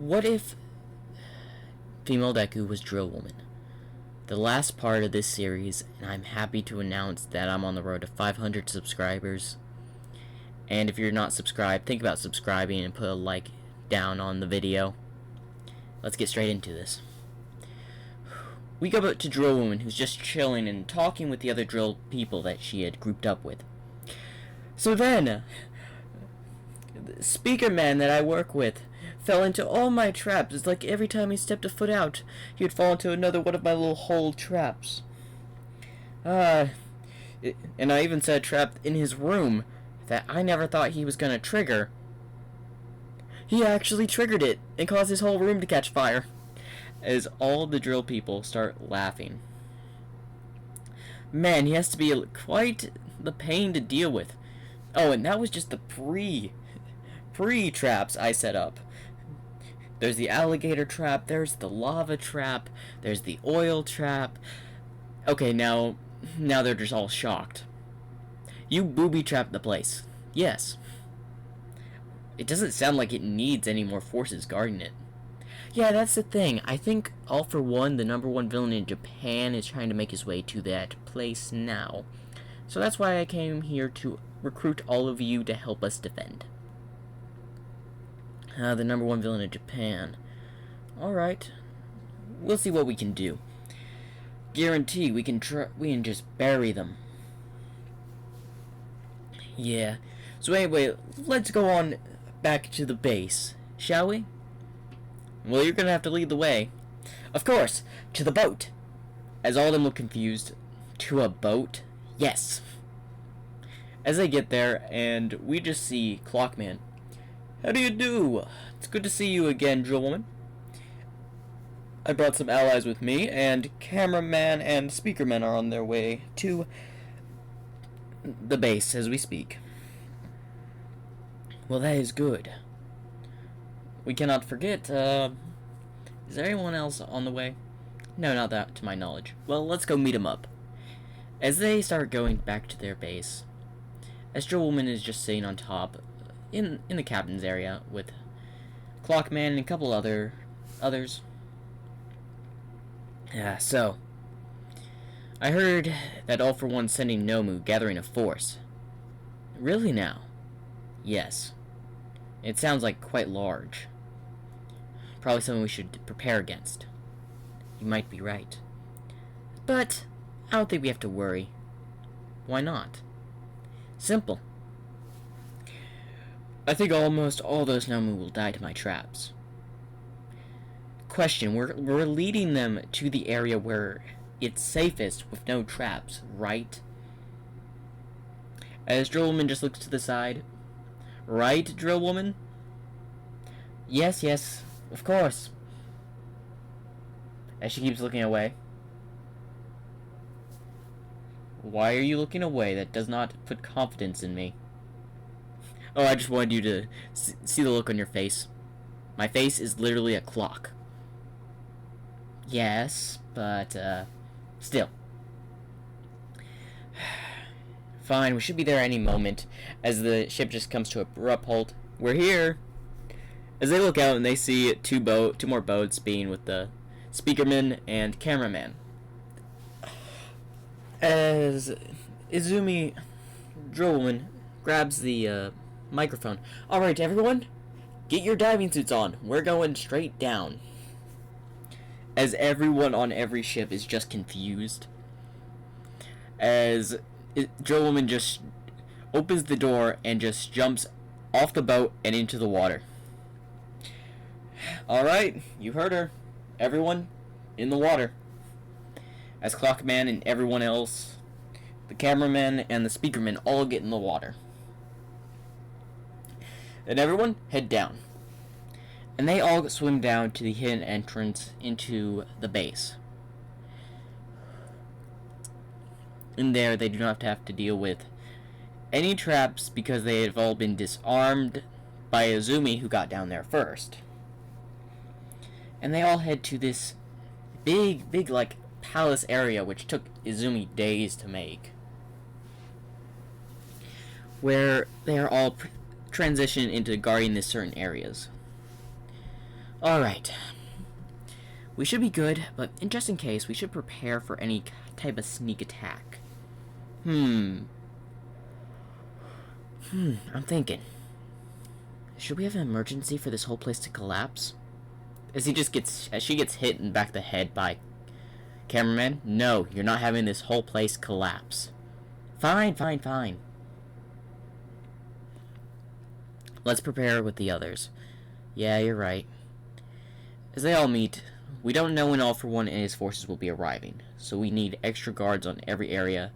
What if female Deku was Drill Woman? The last part of this series, and I'm happy to announce that I'm on the road to 500 subscribers. And if you're not subscribed, think about subscribing and put a like down on the video. Let's get straight into this. We go back to Drill Woman, who's just chilling and talking with the other Drill people that she had grouped up with. So then, the speaker man that I work with fell into all my traps. It's like every time he stepped a foot out, he would fall into another one of my little hole traps. And I even set a trap in his room that I never thought he was gonna trigger. He actually triggered it and caused his whole room to catch fire. As all the Drill people start laughing. Man, he has to be quite the pain to deal with. Oh, and that was just the pre-traps I set up. There's the alligator trap, there's the lava trap, there's the oil trap. Okay, now they're just all shocked. You booby-trapped the place. Yes. It doesn't sound like it needs any more forces guarding it. Yeah, that's the thing. I think All For One, the #1 villain in Japan, is trying to make his way to that place now. So that's why I came here to recruit all of you to help us defend. The #1 villain in Japan. Alright. We'll see what we can do. Guarantee we can just bury them. Yeah. So anyway, let's go on back to the base, shall we? Well, you're gonna have to lead the way. Of course, to the boat. As all of them look confused. To a boat? Yes. As they get there, and we just see Clockman. How do you do? It's good to see you again, Drill Woman. I brought some allies with me, and cameraman and speakerman are on their way to the base as we speak. Well, that is good. We cannot forget, is there anyone else on the way? No, not that, to my knowledge. Well, let's go meet them up. As they start going back to their base, as Drill Woman is just sitting on top, in the captain's area, with Clockman and a couple others. Yeah, so, I heard that All For One sending Nomu gathering a force. Really now? Yes. It sounds like quite large. Probably something we should prepare against. You might be right. But I don't think we have to worry. Why not? Simple. I think almost all those Nomu will die to my traps. Question, we're leading them to the area where it's safest with no traps, right? As Drill Woman just looks to the side. Right, Drill Woman? Yes, of course. As she keeps looking away. Why are you looking away? That does not put confidence in me. Oh, I just wanted you to see the look on your face. My face is literally a clock. Yes, but, still. Fine, we should be there any moment. As the ship just comes to a abrupt halt. We're here! As they look out and they see two more boats being with the speakerman and cameraman. As Izumi, Drill Woman, grabs the microphone. Alright, everyone, get your diving suits on. We're going straight down. As everyone on every ship is just confused. As Drill Woman just opens the door and just jumps off the boat and into the water. Alright, you heard her. Everyone in the water. As Clockman and everyone else, the cameraman and the speakerman all get in the water. And everyone head down. And they all swim down to the hidden entrance into the base. In there, they do not have to deal with any traps because they have all been disarmed by Izumi, who got down there first. And they all head to this big, like, palace area, which took Izumi days to make. Where they are all transitioned into guarding these certain areas. Alright. We should be good, but just in case, we should prepare for any type of sneak attack. I'm thinking. Should we have an emergency for this whole place to collapse? As she gets hit in the back of the head by cameraman. No, you're not having this whole place collapse. Fine. Let's prepare with the others. Yeah, you're right. As they all meet, we don't know when All For One and his forces will be arriving, so we need extra guards on every area.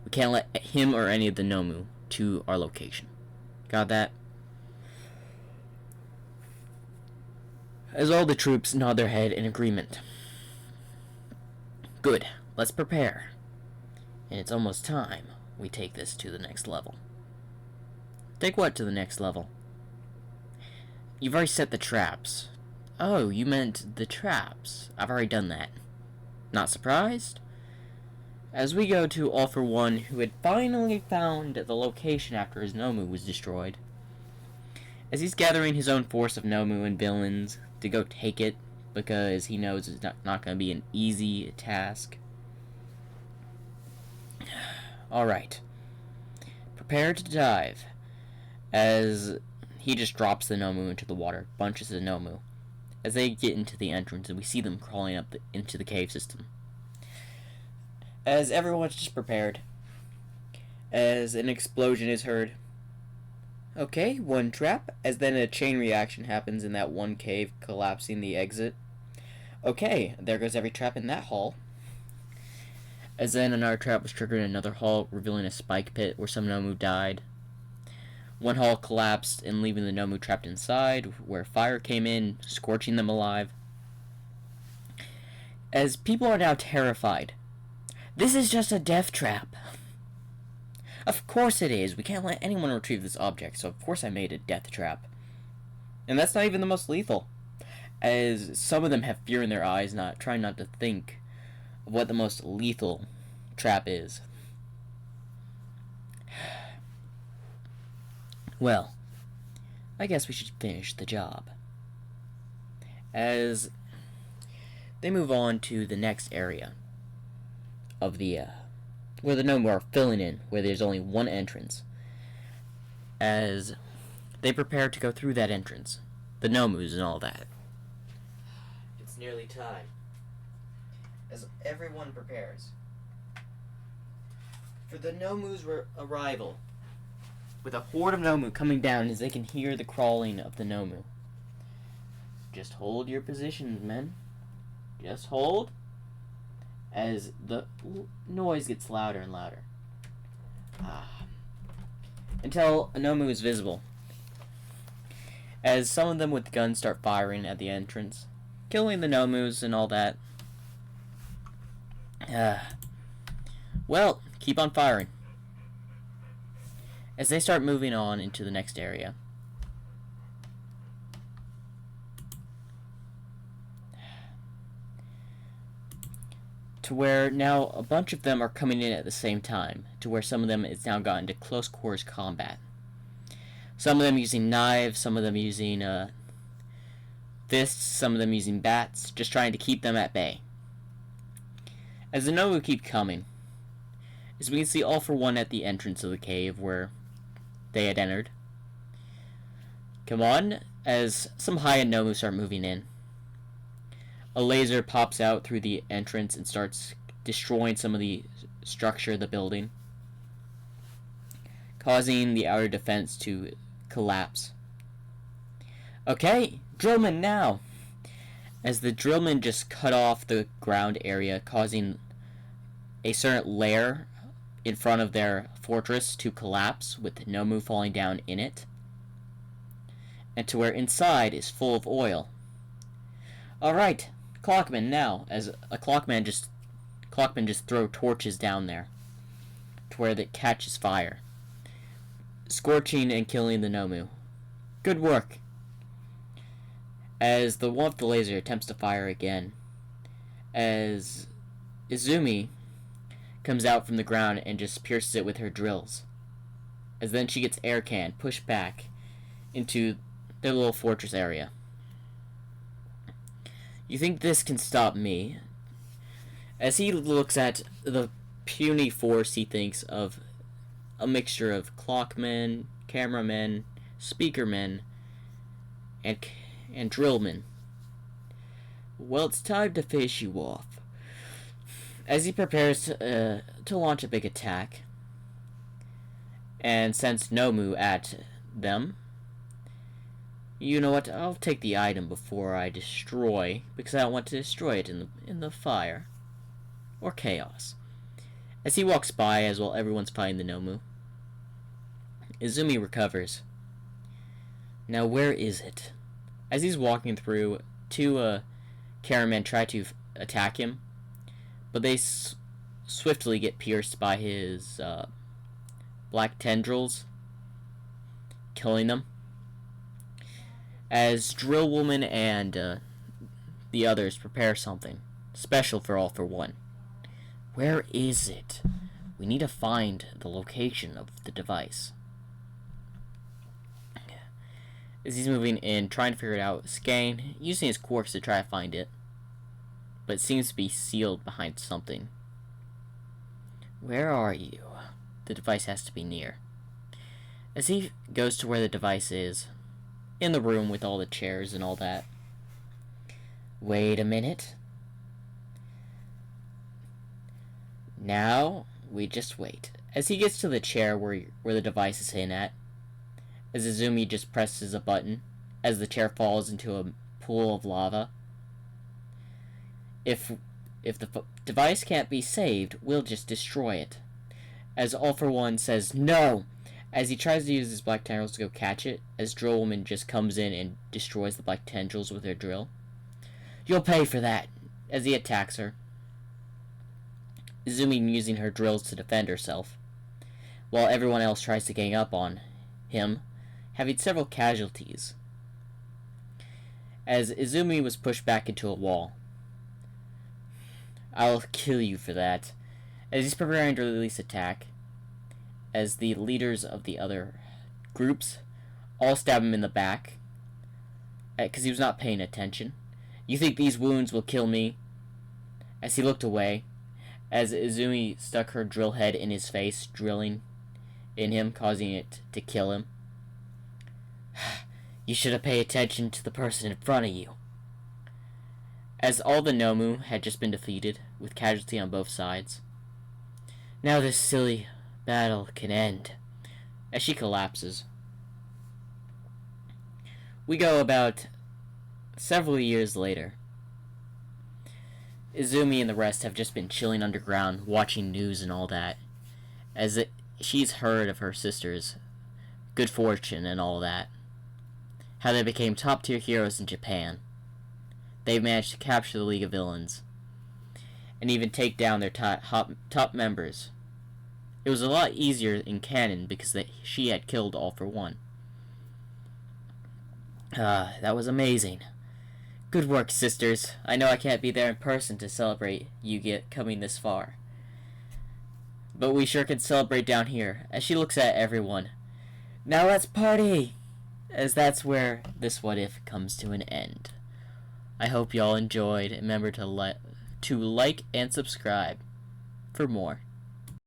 We can't let him or any of the Nomu to our location. Got that? As all the troops nod their head in agreement. Good, let's prepare. And it's almost time we take this to the next level. Take what to the next level? You've already set the traps. Oh, you meant the traps. I've already done that. Not surprised? As we go to All For One, who had finally found the location after his Nomu was destroyed. As he's gathering his own force of Nomu and villains to go take it, because he knows it's not going to be an easy task. Alright. Prepare to dive. As he just drops the Nomu into the water, bunches of Nomu. As they get into the entrance, and we see them crawling up into the cave system. As everyone's just prepared, as an explosion is heard. Okay, one trap, as then a chain reaction happens in that one cave, collapsing the exit. Okay, there goes every trap in that hall. As then another trap was triggered in another hall, revealing a spike pit where some Nomu died. One hall collapsed and leaving the Nomu trapped inside, where fire came in, scorching them alive. As people are now terrified. This is just a death trap. Of course it is. We can't let anyone retrieve this object, so of course I made a death trap. And that's not even the most lethal. As some of them have fear in their eyes, trying not to think of what the most lethal trap is. Well, I guess we should finish the job. As they move on to the next area of the where the Nomu are filling in, where there's only one entrance. As they prepare to go through that entrance, the Nomus and all that. It's nearly time. As everyone prepares for the Nomu's arrival, with a horde of Nomu coming down as they can hear the crawling of the Nomu. Just hold your positions, men. Just hold. As the noise gets louder and louder. Until a Nomu is visible. As some of them with guns start firing at the entrance, killing the Nomus and all that. Well, keep on firing. As they start moving on into the next area. To where now a bunch of them are coming in at the same time. To where some of them it's now gotten to close quarters combat. Some of them using knives, some of them using fists, some of them using bats, just trying to keep them at bay. As the Nomu keep coming, as we can see All For One at the entrance of the cave where they had entered. Come on, as some high-end Nomu start moving in. A laser pops out through the entrance and starts destroying some of the structure of the building, causing the outer defense to collapse. Okay, Drillmen now! As the Drillmen just cut off the ground area, causing a certain layer in front of their fortress to collapse, with Nomu falling down in it, and to where inside is full of oil. Alright, Clockman now, as a Clockman just throw torches down there, to where it catches fire, scorching and killing the Nomu. Good work! As the one with the laser attempts to fire again, as Izumi comes out from the ground and just pierces it with her drills. As then she gets air canned, pushed back into their little fortress area. You think this can stop me? As he looks at the puny force, he thinks of a mixture of clockmen, cameramen, speakermen, and drillmen. Well, it's time to face you off. As he prepares to launch a big attack and sends Nomu at them, you know what? I'll take the item before I destroy, because I don't want to destroy it in the fire or chaos. As he walks by, as while everyone's fighting the Nomu, Izumi recovers. Now where is it? As he's walking through, two cameramen try to attack him, but they swiftly get pierced by his black tendrils, killing them. As Drill Woman and the others prepare something special for All for One. Where is it? We need to find the location of the device. As he's moving in, trying to figure it out, Skane using his quarks to try to find it, but it seems to be sealed behind something. Where are you? The device has to be near. As he goes to where the device is, in the room with all the chairs and all that. Wait a minute. Now, we just wait. As he gets to the chair where the device is in at, as Izumi just presses a button, as the chair falls into a pool of lava. If the device can't be saved, we'll just destroy it. As All for One says, no! As he tries to use his black tendrils to go catch it, as Drill Woman just comes in and destroys the black tendrils with her drill. You'll pay for that! As he attacks her. Izumi using her drills to defend herself, while everyone else tries to gang up on him, having several casualties. As Izumi was pushed back into a wall. I'll kill you for that. As he's preparing to release attack, as the leaders of the other groups all stab him in the back, because he was not paying attention. You think these wounds will kill me? As he looked away, as Izumi stuck her drill head in his face, drilling in him, causing it to kill him. You should have paid attention to the person in front of you. As all the Nomu had just been defeated, with casualty on both sides. Now this silly battle can end. As she collapses. We go about several years later. Izumi and the rest have just been chilling underground, watching news and all that, as she's heard of her sister's good fortune and all that. How they became top-tier heroes in Japan. They've managed to capture the League of Villains, and even take down their top members. It was a lot easier in canon because she had killed All for One. That was amazing. Good work, sisters. I know I can't be there in person to celebrate you coming this far, but we sure can celebrate down here. As she looks at everyone. Now let's party! As that's where this What If comes to an end. I hope y'all enjoyed. Remember to like and subscribe for more.